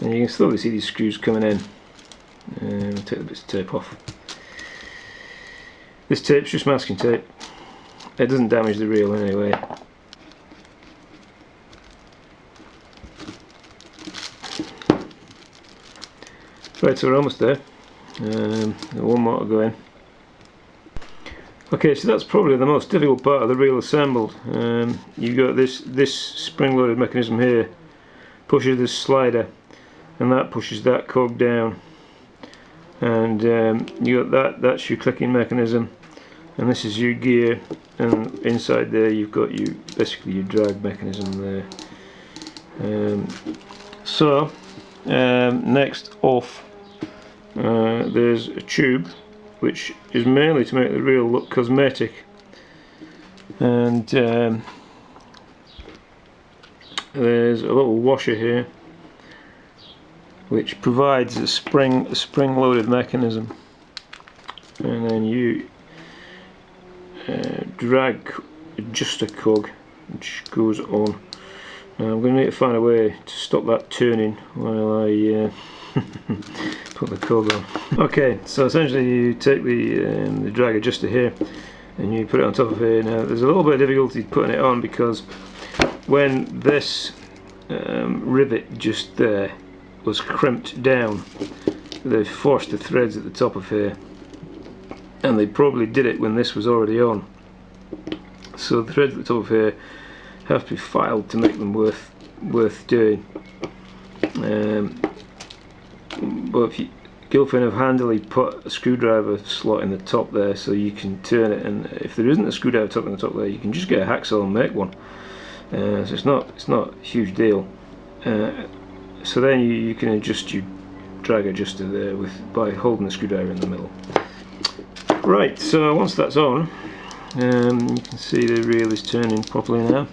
and you can slowly see these screws coming in. Take the bits of tape off. This tape's just masking tape. It doesn't damage the reel in any way. Right, so we're almost there. One more to go in. Okay, so that's probably the most difficult part of the reel assembled. You've got this spring-loaded mechanism here, pushes this slider, and that pushes that cog down. And you got that's your clicking mechanism, and this is your gear, and inside there you've got basically your drag mechanism there. Next off, there's a tube which is mainly to make the reel look cosmetic, and there's a little washer here which provides a spring-loaded mechanism, and then you drag just a cog which goes on. Now I'm going to need to find a way to stop that turning while I put the cog on. Okay, so essentially you take the drag adjuster here and you put it on top of here. Now there's a little bit of difficulty putting it on because when this rivet just there was crimped down, they forced the threads at the top of here, and they probably did it when this was already on. So the threads at the top of here have to be filed to make them worth doing. But Gilfin have handily put a screwdriver slot in the top there so you can turn it, and if there isn't a screwdriver top in the top there, you can just get a hacksaw and make one. So it's not a huge deal. So then you can adjust your drag adjuster there by holding the screwdriver in the middle. Right, so once that's on, you can see the reel is turning properly now.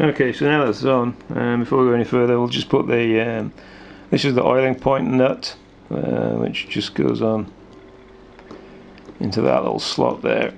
Okay, so now that's on, before we go any further, we'll just put the this is the oiling point nut, which just goes on into that little slot there.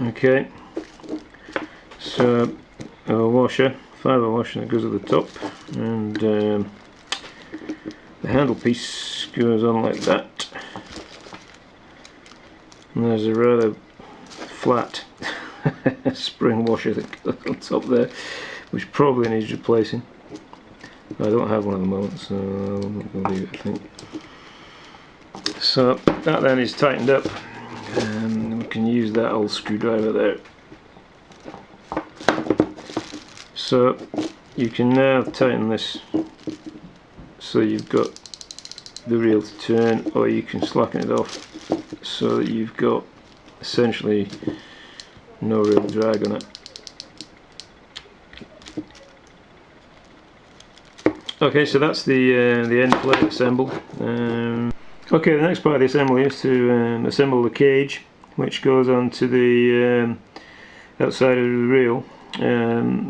Okay, so a washer, fibre washer that goes at the top, and the handle piece goes on like that, and there's a rather flat spring washer that goes on top there, which probably needs replacing. I don't have one at the moment, so I'm not going to leave it, I think. So that then is tightened up, and we can use that old screwdriver there. So you can now tighten this so you've got the reel to turn, or you can slacken it off so that you've got essentially no real drag on it. Okay, so that's the end plate assembled. Okay, the next part of the assembly is to assemble the cage, which goes onto the outside of the reel,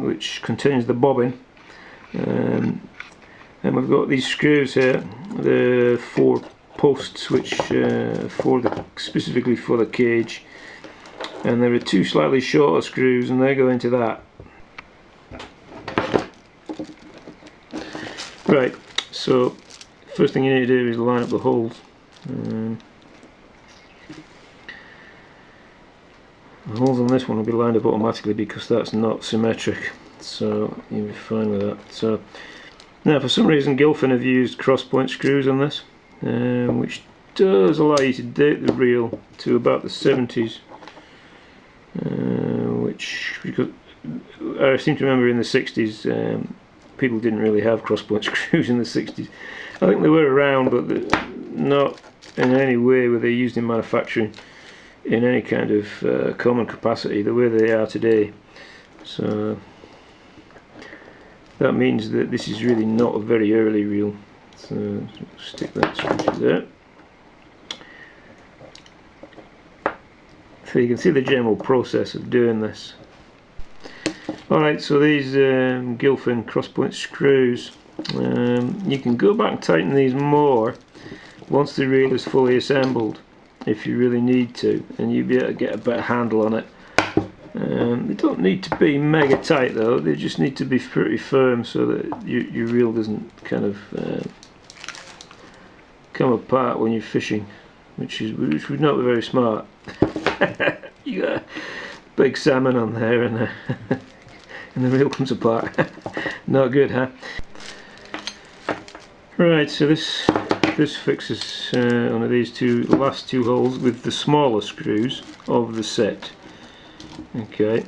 which contains the bobbin. And we've got these screws here, the 4 posts, which specifically for the cage, and there are 2 slightly shorter screws, and they go into that. Right, so first thing you need to do is line up the holes. The holes on this one will be lined up automatically because that's not symmetric, so you'll be fine with that. So now, for some reason, Gilfin have used cross-point screws on this, which does allow you to date the reel to about the 70s, which, because I seem to remember in the 60s people didn't really have cross-point screws in the 60s. I think they were around, but not in any way were they used in manufacturing in any kind of common capacity the way they are today. So that means that this is really not a very early reel. So stick that screw there. So you can see the general process of doing this. Alright, so these Gilfin crosspoint screws, you can go back and tighten these more once the reel is fully assembled, if you really need to, and you'll be able to get a better handle on it. They don't need to be mega tight though, they just need to be pretty firm so that your reel doesn't kind of come apart when you're fishing, which would not be very smart. You got a big salmon on there and the reel comes apart. Not good, huh? Right, so this fixes one of these last two holes with the smaller screws of the set. Okay.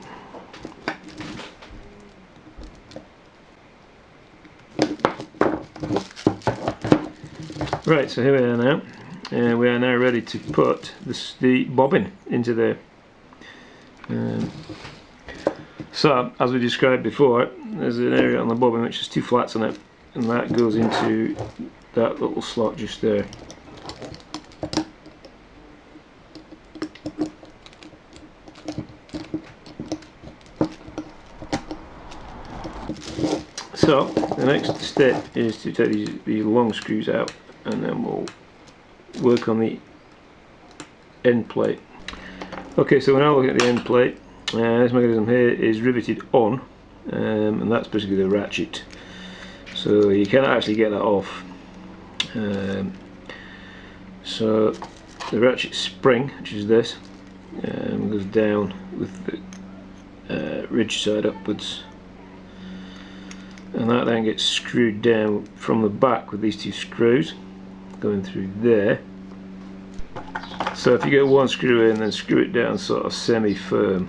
Right, so here we are now. We are now ready to put the bobbin into there. So, as we described before, there's an area on the bobbin which has two flats on it, and that goes into that little slot just there. So, the next step is to take these long screws out, and then we'll work on the end plate. Okay, so we're now looking at the end plate. This mechanism here is riveted on, and that's basically the ratchet. So you cannot actually get that off. So the ratchet spring, which is this, goes down with the ridge side upwards, and that then gets screwed down from the back with these two screws going through there. So if you get one screw in, then screw it down sort of semi-firm,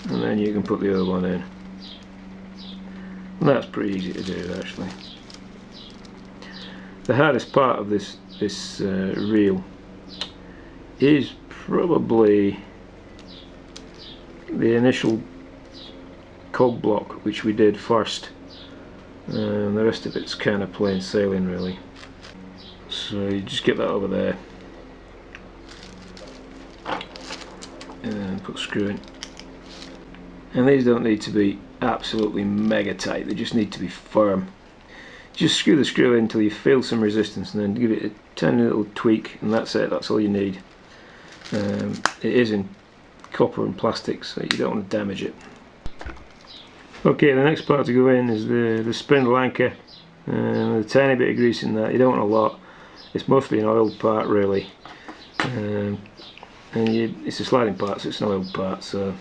and then you can put the other one in. And that's pretty easy to do actually. The hardest part of this reel is probably the initial cog block, which we did first. The rest of it's kind of plain sailing really. So you just get that over there and put a screw in. And these don't need to be absolutely mega tight, they just need to be firm. Just screw the screw in until you feel some resistance, and then give it a tiny little tweak, and that's it, that's all you need. It is in copper and plastic, so you don't want to damage it. Okay, the next part to go in is the spindle anchor, a tiny bit of grease in that. You don't want a lot, it's mostly an oiled part really, and it's a sliding part, so it's an oiled part, so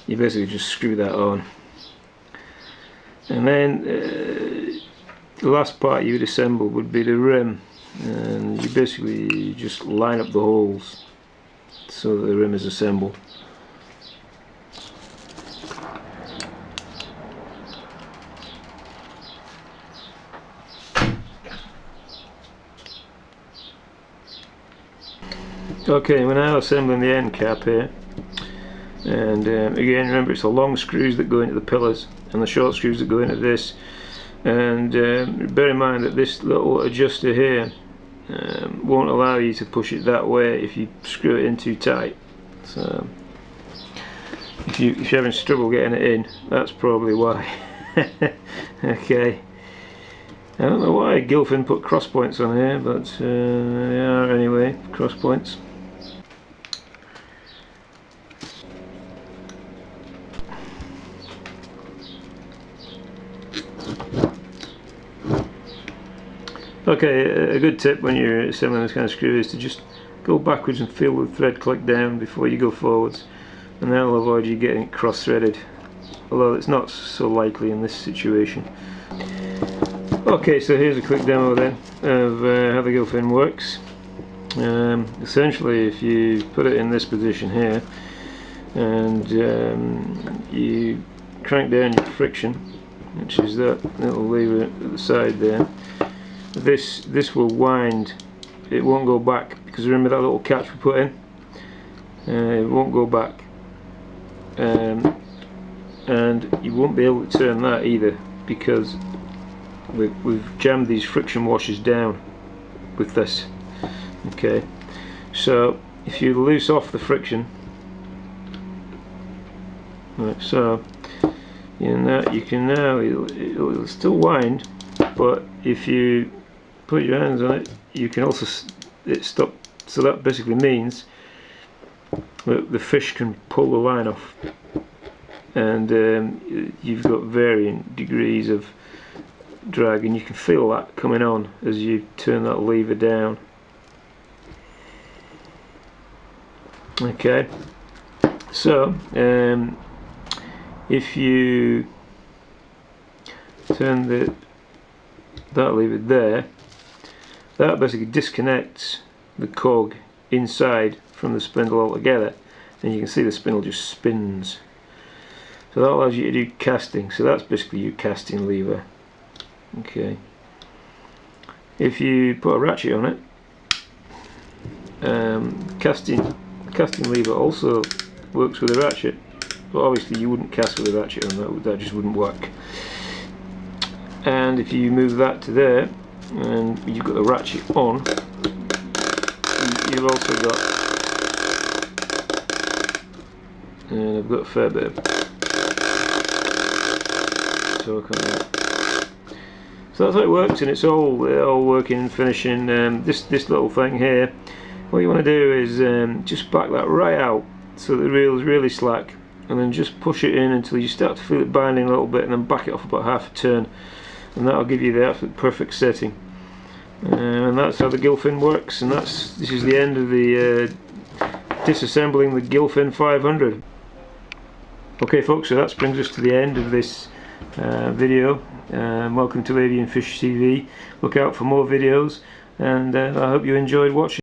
you basically just screw that on. And then the last part you would assemble would be the rim, and you basically just line up the holes so that the rim is assembled. Okay, we're now assembling the end cap here, and again remember it's the long screws that go into the pillars and the short screws that go into this, and bear in mind that this little adjuster here won't allow you to push it that way if you screw it in too tight. So if you're having trouble getting it in, that's probably why. Okay, I don't know why Gilfin put cross points on here, but they are anyway, cross points. Okay, a good tip when you're assembling this kind of screw is to just go backwards and feel the thread click down before you go forwards, and that'll avoid you getting it cross-threaded, although it's not so likely in this situation. Okay, so here's a quick demo then of how the Gilfin works. Essentially, if you put it in this position here and you crank down your friction, which is that little lever at the side there, this will wind. It won't go back, because remember that little catch we put in? It won't go back, and you won't be able to turn that either, because we've jammed these friction washers down with this. Okay, so if you loose off the friction, like so, you can now, it'll still wind, but if you put your hands on it, you can also stop. So that basically means that the fish can pull the line off, and you've got varying degrees of drag, and you can feel that coming on as you turn that lever down. Okay, so if you turn that lever there, that basically disconnects the cog inside from the spindle altogether, and you can see the spindle just spins. So that allows you to do casting. So that's basically your casting lever. Okay. If you put a ratchet on it, casting lever also works with a ratchet, but obviously you wouldn't cast with a ratchet on that just wouldn't work. And if you move that to there, and you've got the ratchet on, you've also got, and I've got a fair bit of torque on that. So that's how it works, and it's all working and finishing. This little thing here, what you want to do is just back that right out so the reel is really slack, and then just push it in until you start to feel it binding a little bit, and then back it off about half a turn, and that'll give you the absolute perfect setting. And that's how the Gilfin works, and this is the end of the disassembling the Gilfin 500. Okay folks, so that brings us to the end of this video. Welcome to Avian Fish TV. Look out for more videos, and I hope you enjoyed watching.